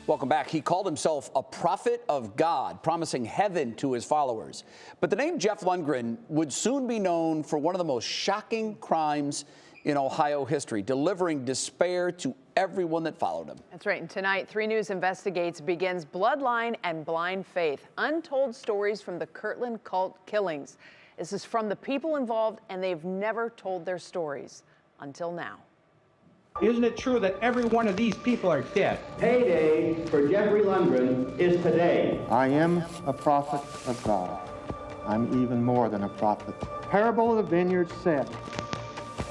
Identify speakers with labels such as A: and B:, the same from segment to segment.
A: Welcome back. He called himself a prophet of God, promising heaven to his followers. But the name Jeff Lundgren would soon be known for one of the most shocking crimes in Ohio history, delivering despair to everyone that followed him.
B: That's right. And tonight, 3 News Investigates begins Bloodline and Blind Faith, Untold Stories from the Kirtland Cult Killings. This is from the people involved, and they've never told their stories until now.
C: Isn't it true that every one of these people are dead?
D: Payday for Jeffrey Lundgren is today.
E: I am a prophet of God. I'm even more than a prophet. The parable of the vineyard said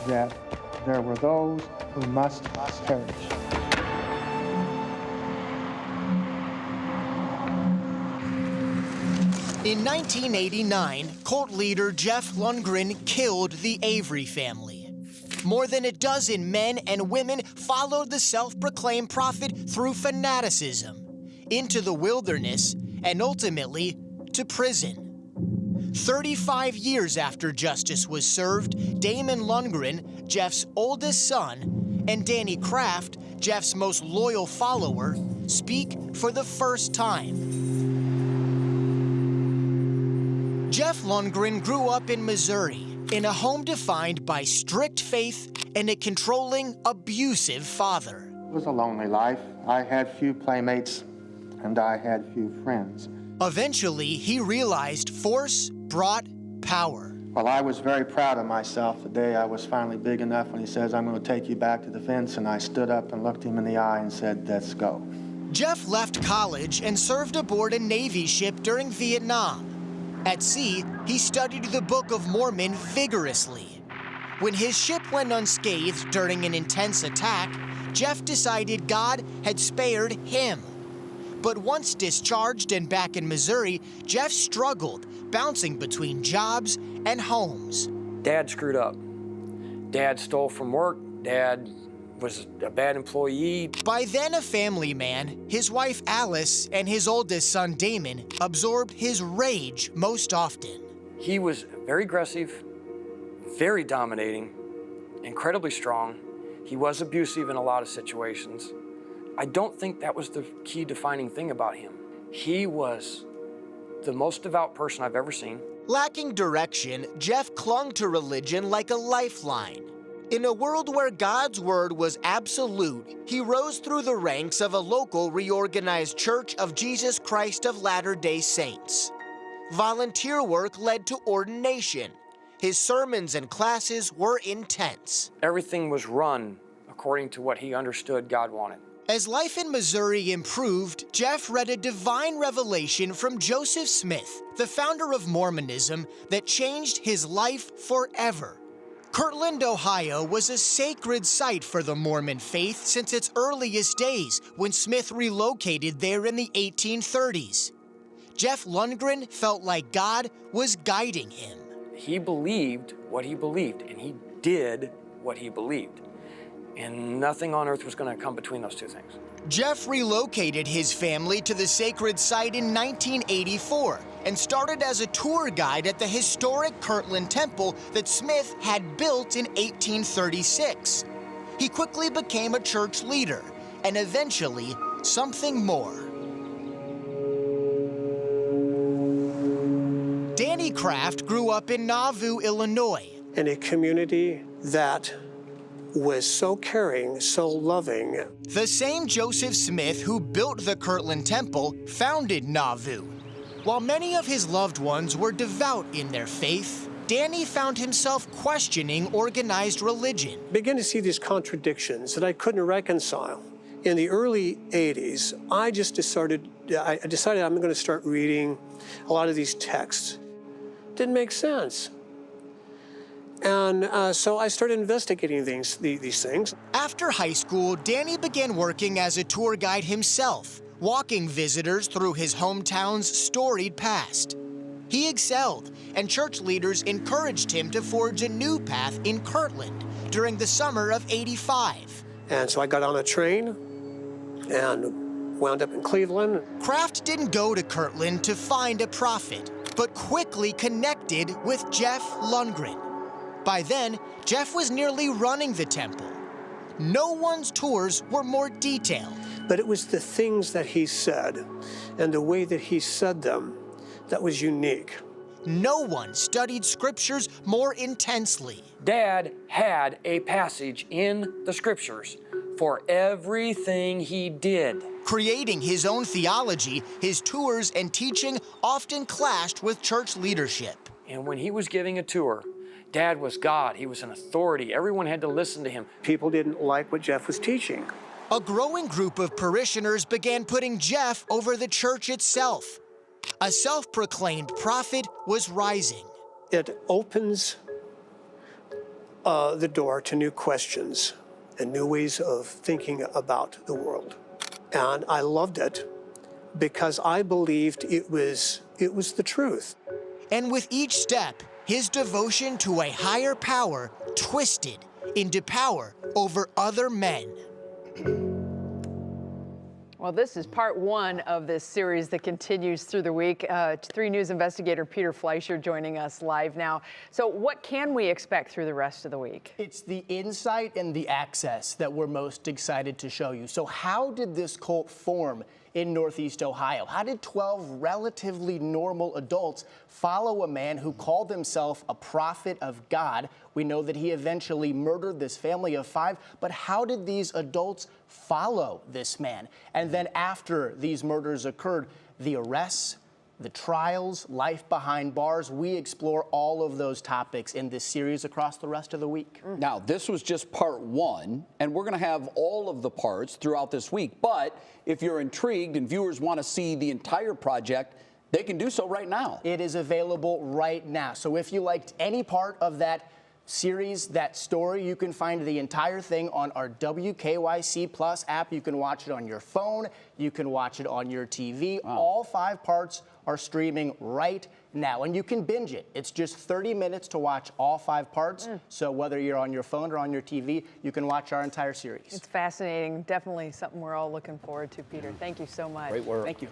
E: that there were those who must perish.
F: In 1989, cult leader Jeff Lundgren killed the Avery family. More than a dozen men and women followed the self-proclaimed prophet through fanaticism, into the wilderness, and ultimately to prison. 35 years after justice was served, Damon Lundgren, Jeff's oldest son, and Danny Kraft, Jeff's most loyal follower, speak for the first time. Jeff Lundgren grew up in Missouri, in a home defined by strict faith and a controlling, abusive father.
E: It was a lonely life. I had few playmates, and I had few friends.
F: Eventually, he realized force brought power.
E: Well, I was very proud of myself the day I was finally big enough when he says, "I'm going to take you back to the fence," and I stood up and looked him in the eye and said, "Let's go."
F: Jeff left college and served aboard a Navy ship during Vietnam. At sea, he studied the Book of Mormon vigorously. When his ship went unscathed during an intense attack, Jeff decided God had spared him. But once discharged and back in Missouri, Jeff struggled, bouncing between jobs and homes.
G: Dad screwed up. Dad stole from work. Dad was a bad employee.
F: By then a family man, his wife Alice and his oldest son Damon absorbed his rage most often.
G: He was very aggressive, very dominating, incredibly strong. He was abusive in a lot of situations. I don't think that was the key defining thing about him. He was the most devout person I've ever seen.
F: Lacking direction, Jeff clung to religion like a lifeline. In a world where God's word was absolute, he rose through the ranks of a local reorganized Church of Jesus Christ of Latter-day Saints. Volunteer work led to ordination. His sermons and classes were intense.
G: Everything was run according to what he understood God wanted.
F: As life in Missouri improved, Jeff read a divine revelation from Joseph Smith, the founder of Mormonism, that changed his life forever. Kirtland, Ohio was a sacred site for the Mormon faith since its earliest days, when Smith relocated there in the 1830s. Jeff Lundgren felt like God was guiding him.
G: He believed what he believed, and he did what he believed. And nothing on earth was going to come between those two things.
F: Jeff relocated his family to the sacred site in 1984 and started as a tour guide at the historic Kirtland Temple that Smith had built in 1836. He quickly became a church leader and eventually something more. Danny Kraft grew up in Nauvoo, Illinois.
H: In a community that was so caring, so loving.
F: The same Joseph Smith who built the Kirtland Temple founded Nauvoo. While many of his loved ones were devout in their faith, Danny found himself questioning organized religion.
H: Began to see these contradictions that I couldn't reconcile. In the early 80s, I decided I'm going to start reading a lot of these texts. Didn't make sense. And so I started investigating these things.
F: After high school, Danny began working as a tour guide himself, walking visitors through his hometown's storied past. He excelled, and church leaders encouraged him to forge a new path in Kirtland during the summer of '85.
H: And so I got on a train and wound up in Cleveland.
F: Kraft didn't go to Kirtland to find a prophet, but quickly connected with Jeff Lundgren. By then, Jeff was nearly running the temple. No one's tours were more detailed.
H: But it was the things that he said and the way that he said them that was unique.
F: No one studied scriptures more intensely.
G: Dad had a passage in the scriptures for everything he did.
F: Creating his own theology, his tours and teaching often clashed with church leadership.
G: And when he was giving a tour, Dad was God. He was an authority. Everyone had to listen to him.
H: People didn't like what Jeff was teaching.
F: A growing group of parishioners began putting Jeff over the church itself. A self-proclaimed prophet was rising.
H: It opens the door to new questions and new ways of thinking about the world. And I loved it because I believed it was the truth.
F: And with each step, his devotion to a higher power twisted into power over other men.
B: Well, this is part one of this series that continues through the week. 3 News investigator Peter Fleischer joining us live now. So what can we expect through the rest of the week?
I: It's the insight and the access that we're most excited to show you. So how did this cult form in Northeast Ohio? How did 12 relatively normal adults follow a man who called himself a prophet of God? We know that he eventually murdered this family of 5, but how did these adults follow this man? And then after these murders occurred, the arrests, the trials, life behind bars, we explore all of those topics in this series across the rest of the week.
A: Now, this was just part 1, and we're going to have all of the parts throughout this week. But if you're intrigued and viewers want to see the entire project, they can do so right now.
I: It is available right now. So if you liked any part of that series, that story, you can find the entire thing on our WKYC Plus app. You can watch it on your phone. You can watch it on your TV. Wow. All 5 parts are streaming right now, and you can binge it. It's just 30 minutes to watch all 5 parts. So whether you're on your phone or on your TV, you can watch our entire series.
B: It's fascinating. Definitely something we're all looking forward to, Peter. Thank you so much.
A: Great work.
I: Thank you.